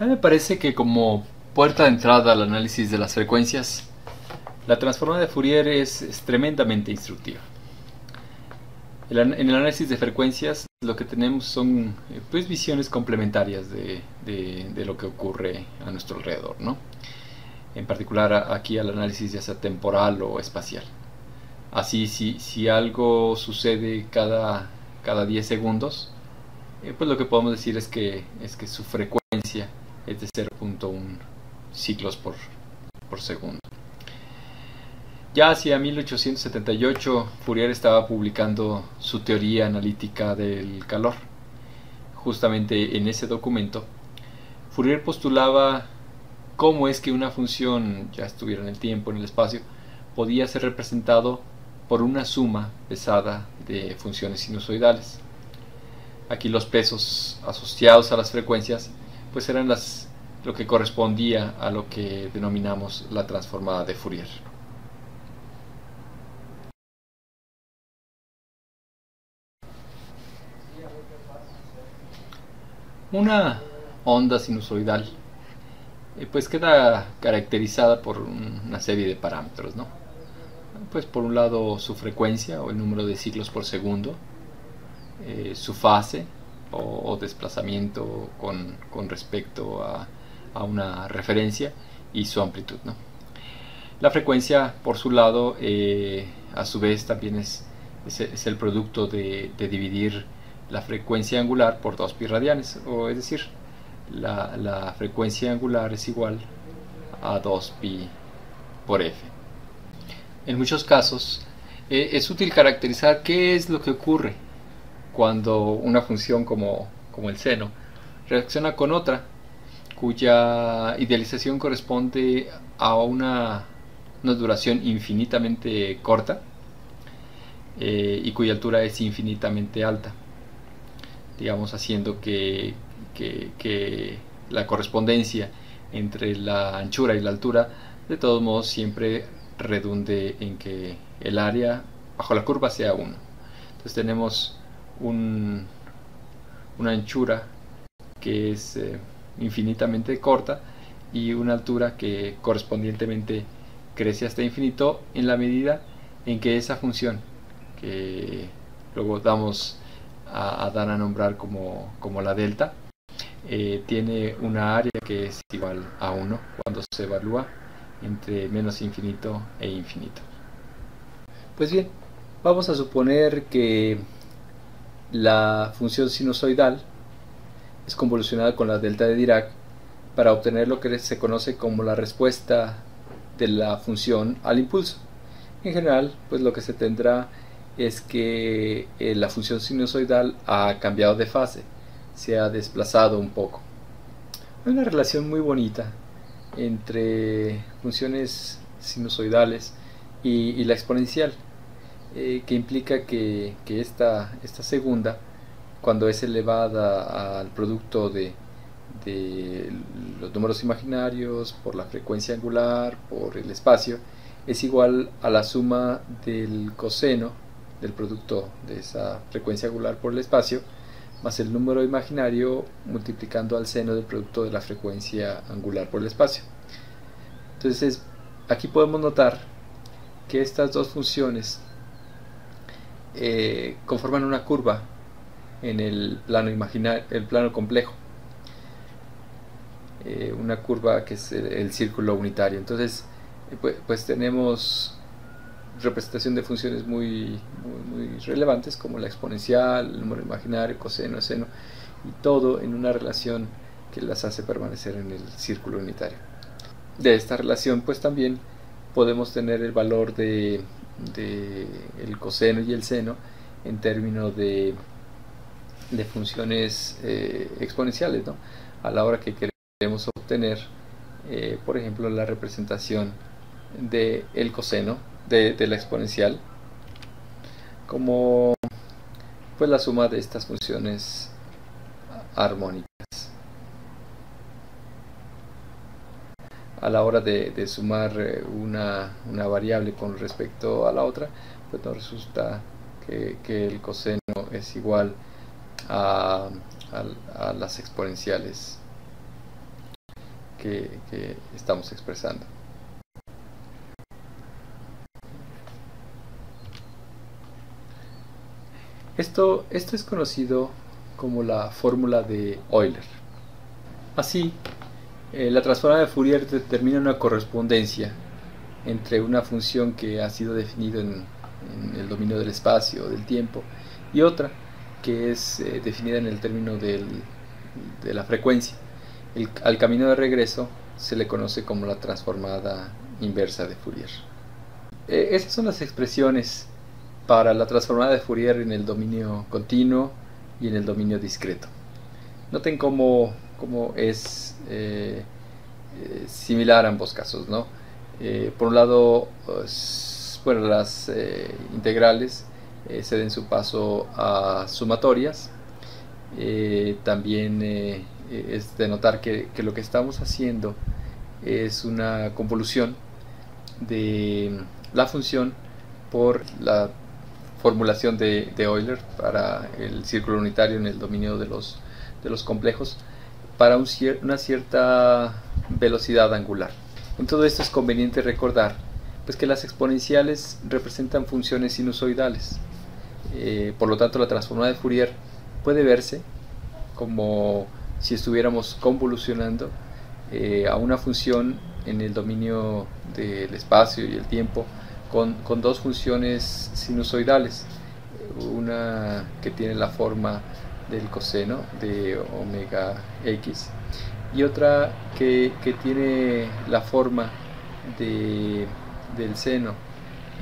A mí me parece que como puerta de entrada al análisis de las frecuencias, la transformada de Fourier es tremendamente instructiva. En el análisis de frecuencias lo que tenemos son pues visiones complementarias de lo que ocurre a nuestro alrededor, ¿no? En particular aquí al análisis ya sea temporal o espacial. Así si algo sucede cada 10 segundos, pues lo que podemos decir es que su frecuencia es de 0.1 ciclos por segundo. Ya hacia 1878, Fourier estaba publicando su teoría analítica del calor. Justamente en ese documento, Fourier postulaba cómo es que una función, ya estuviera en el tiempo, en el espacio, podía ser representado por una suma pesada de funciones sinusoidales. Aquí los pesos asociados a las frecuencias pues eran lo que correspondía a lo que denominamos la transformada de Fourier. Una onda sinusoidal pues queda caracterizada por una serie de parámetros, ¿no? Pues por un lado su frecuencia o el número de ciclos por segundo, su fase o desplazamiento con respecto a una referencia y su amplitud, ¿no? La frecuencia, por su lado, a su vez también es el producto de dividir la frecuencia angular por 2 pi radianes, o es decir, la frecuencia angular es igual a 2 pi por f. En muchos casos es útil caracterizar qué es lo que ocurre cuando una función como el seno reacciona con otra cuya idealización corresponde a una duración infinitamente corta y cuya altura es infinitamente alta, digamos haciendo que la correspondencia entre la anchura y la altura de todos modos siempre redunde en que el área bajo la curva sea 1. Entonces tenemos una anchura que es infinitamente corta y una altura que correspondientemente crece hasta infinito en la medida en que esa función, que luego damos a dar a nombrar como la delta, tiene una área que es igual a 1 cuando se evalúa entre menos infinito e infinito. Pues bien, vamos a suponer que la función sinusoidal es convolucionada con la delta de Dirac para obtener lo que se conoce como la respuesta de la función al impulso. En general, pues lo que se tendrá es que la función sinusoidal ha cambiado de fase, se ha desplazado un poco. Hay una relación muy bonita entre funciones sinusoidales y la exponencial, que implica que esta segunda, cuando es elevada al producto de los números imaginarios por la frecuencia angular por el espacio, es igual a la suma del coseno del producto de esa frecuencia angular por el espacio más el número imaginario multiplicando al seno del producto de la frecuencia angular por el espacio. Entonces aquí podemos notar que estas dos funciones conforman una curva en el plano imaginario, el plano complejo, una curva que es el círculo unitario. Entonces pues tenemos representación de funciones muy relevantes como la exponencial, el número imaginario, coseno, seno, y todo en una relación que las hace permanecer en el círculo unitario. De esta relación pues también podemos tener el valor de el coseno y el seno en términos de funciones exponenciales, ¿no? A la hora que queremos obtener por ejemplo la representación del coseno de la exponencial como pues la suma de estas funciones armónicas. A la hora de sumar una variable con respecto a la otra, pues nos resulta que el coseno es igual a las exponenciales que estamos expresando. Esto es conocido como la fórmula de Euler. Así, la transformada de Fourier determina una correspondencia entre una función que ha sido definida en el dominio del espacio o del tiempo y otra que es definida en el término de la frecuencia. Al camino de regreso se le conoce como la transformada inversa de Fourier. Esas son las expresiones para la transformada de Fourier en el dominio continuo y en el dominio discreto. Noten cómo es similar a ambos casos, ¿no? Por un lado, las integrales ceden su paso a sumatorias. También es de notar que lo que estamos haciendo es una convolución de la función por la formulación de Euler para el círculo unitario en el dominio de los complejos para una cierta velocidad angular. En todo esto es conveniente recordar pues, que las exponenciales representan funciones sinusoidales. Por lo tanto, la transformada de Fourier puede verse como si estuviéramos convolucionando a una función en el dominio del espacio y el tiempo con dos funciones sinusoidales, una que tiene la forma del coseno de omega x y otra que tiene la forma del seno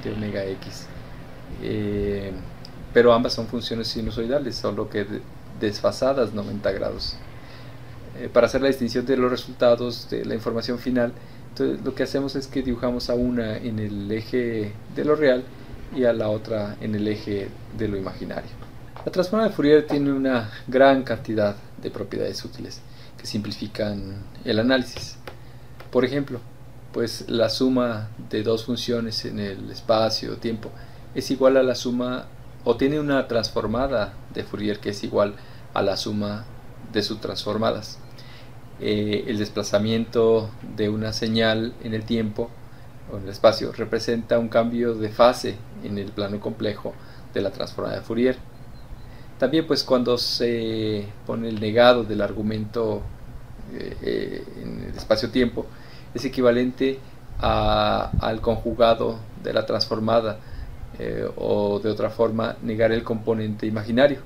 de omega x, pero ambas son funciones sinusoidales, solo que desfasadas 90 grados. Para hacer la distinción de los resultados de la información final, entonces lo que hacemos es que dibujamos a una en el eje de lo real y a la otra en el eje de lo imaginario. La transformada de Fourier tiene una gran cantidad de propiedades útiles que simplifican el análisis. Por ejemplo, pues la suma de dos funciones en el espacio-tiempo es igual a la suma, o tiene una transformada de Fourier que es igual a la suma de sus transformadas. El desplazamiento de una señal en el tiempo o en el espacio representa un cambio de fase en el plano complejo de la transformada de Fourier. También pues cuando se pone el negado del argumento en el espacio-tiempo es equivalente al conjugado de la transformada, o de otra forma negar el componente imaginario.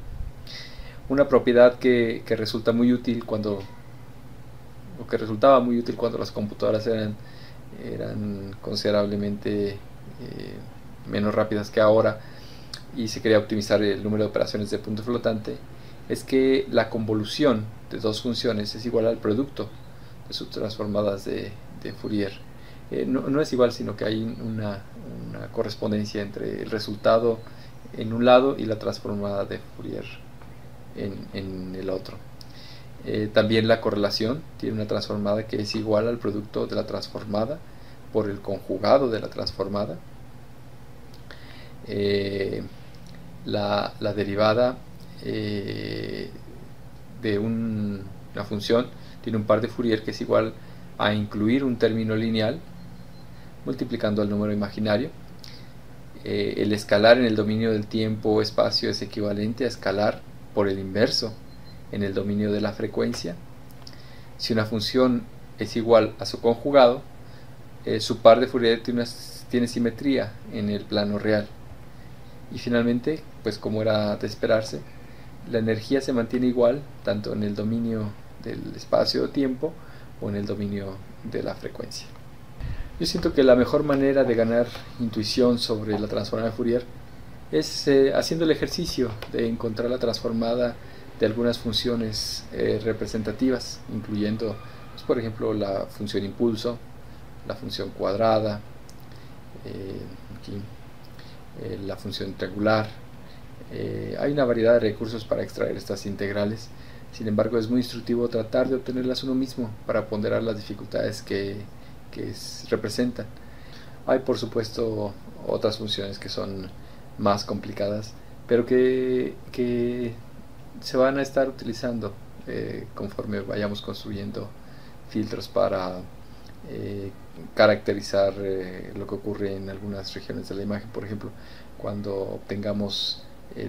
Una propiedad que resultaba muy útil cuando las computadoras eran considerablemente menos rápidas que ahora y se quería optimizar el número de operaciones de punto flotante, es que la convolución de dos funciones es igual al producto de sus transformadas de Fourier. No es igual, sino que hay una correspondencia entre el resultado en un lado y la transformada de Fourier en el otro. También la correlación tiene una transformada que es igual al producto de la transformada por el conjugado de la transformada. La derivada de una función tiene un par de Fourier que es igual a incluir un término lineal multiplicando el número imaginario. El escalar en el dominio del tiempo o espacio es equivalente a escalar por el inverso en el dominio de la frecuencia. Si una función es igual a su conjugado, su par de Fourier tiene simetría en el plano real. Y finalmente, pues como era de esperarse, la energía se mantiene igual tanto en el dominio del espacio o tiempo o en el dominio de la frecuencia. Yo siento que la mejor manera de ganar intuición sobre la transformada de Fourier es haciendo el ejercicio de encontrar la transformada de algunas funciones representativas, incluyendo, pues, por ejemplo, la función impulso, la función cuadrada, la función triangular. Hay una variedad de recursos para extraer estas integrales. Sin embargo, es muy instructivo tratar de obtenerlas uno mismo para ponderar las dificultades que representan. Hay, por supuesto, otras funciones que son más complicadas, pero que se van a estar utilizando conforme vayamos construyendo filtros para caracterizar lo que ocurre en algunas regiones de la imagen. Por ejemplo, cuando obtengamos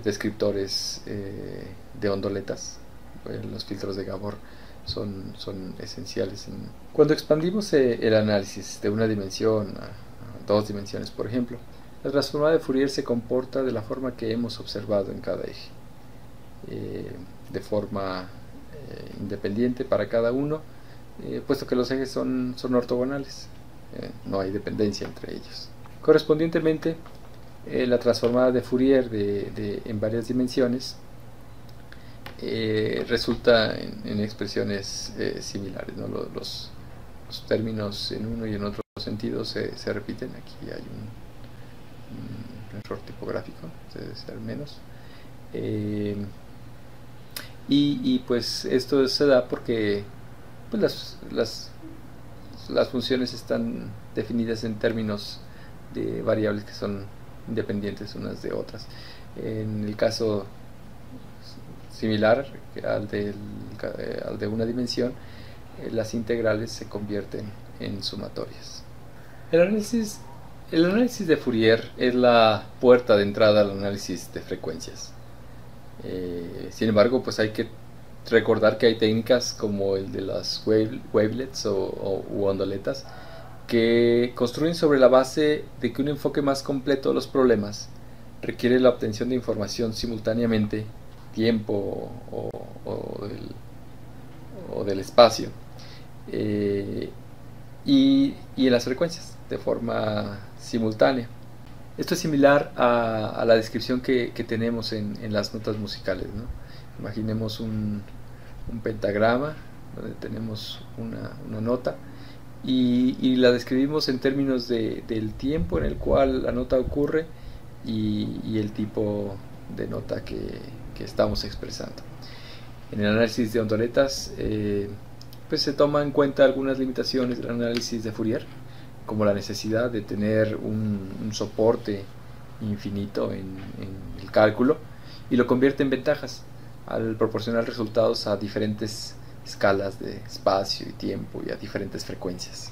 descriptores de ondoletas, los filtros de Gabor son esenciales. Cuando expandimos el análisis de una dimensión a dos dimensiones, por ejemplo, la transformada de Fourier se comporta de la forma que hemos observado en cada eje, de forma independiente para cada uno, puesto que los ejes son ortogonales, no hay dependencia entre ellos. Correspondientemente, la transformada de Fourier en varias dimensiones resulta en expresiones similares, ¿no? Los términos en uno y en otro sentido se repiten. Aquí hay un error tipográfico, debe ser menos. Y pues esto se da porque pues las funciones están definidas en términos de variables que son independientes unas de otras. En el caso similar al de una dimensión, las integrales se convierten en sumatorias. El análisis de Fourier es la puerta de entrada al análisis de frecuencias. Sin embargo, pues hay que recordar que hay técnicas como el de las wavelets u ondoletas que construyen sobre la base de que un enfoque más completo de los problemas requiere la obtención de información simultáneamente, tiempo o del espacio, y en las frecuencias de forma simultánea. Esto es similar a la descripción que tenemos en las notas musicales, ¿no? Imaginemos un pentagrama donde tenemos una nota y la describimos en términos del tiempo en el cual la nota ocurre y el tipo de nota que estamos expresando. En el análisis de ondoletas pues se toma en cuenta algunas limitaciones del análisis de Fourier, como la necesidad de tener un soporte infinito en el cálculo, y lo convierte en ventajas al proporcionar resultados a diferentes escalas de espacio y tiempo y a diferentes frecuencias.